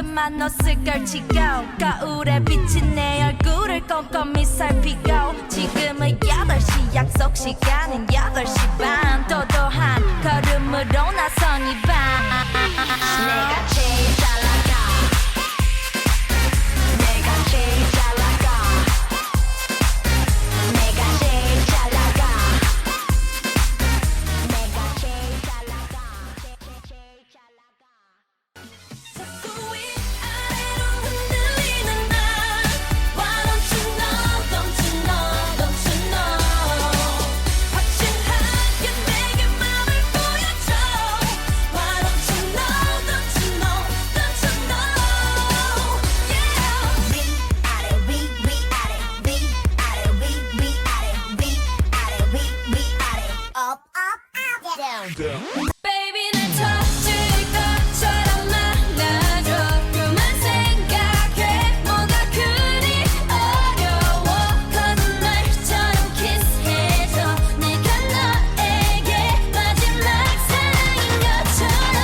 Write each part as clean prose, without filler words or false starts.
그만 옷을 걸치고 거울에 비친 내 얼굴을 꼼꼼히 살피고 지금은 8시 약속 시간은 8시 반 도도한 걸음으로 나선 이 밤 내가 제일 잘 나가 내가 제일 잘 나가 내가 제일 잘 나가 내가 제일 잘 나가 제일 잘 나가 자꾸 위아래로 흔들리는 나 Why don't you know don't you know don't you know 확실하게 내게 맘을 보여줘 Why don't you know don't you know don't you know yeah 위아래 위아래 위아래 위아래 위아래 up up up down Baby 날 터질 것처럼 말라줘 그만 생각해 뭐가 그리 어려워 거짓말처럼 키스해줘 내가 너에게 마지막 사랑인 것처럼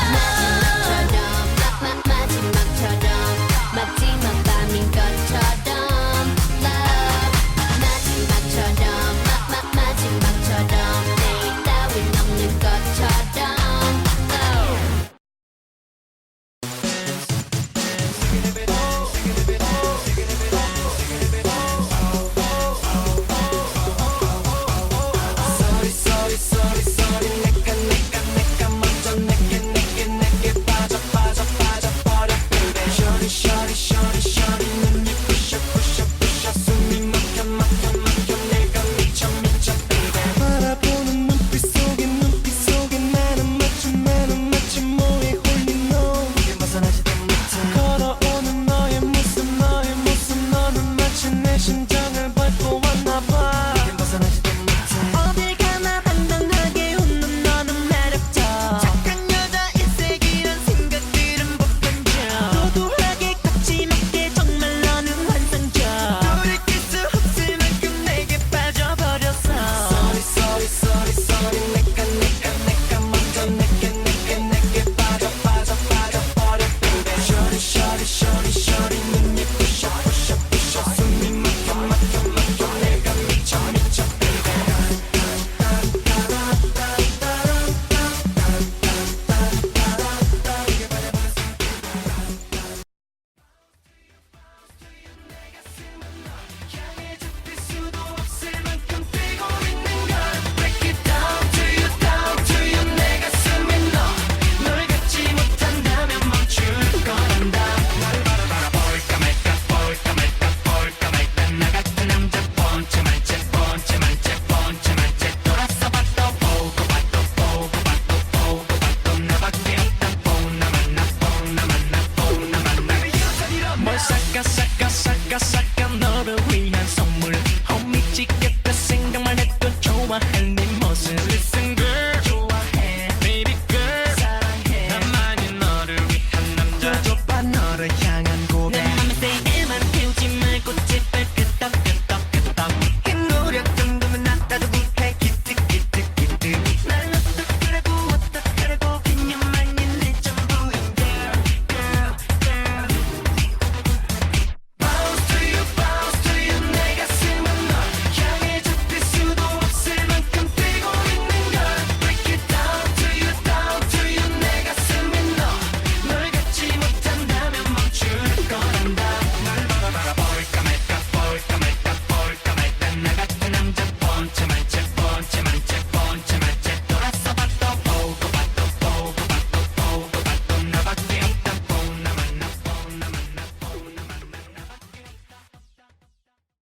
마지막 밤인 것처럼 Love 마지막처럼 내일 따윈 없는 것처럼 Sorry 내가 먼저 내게 빠져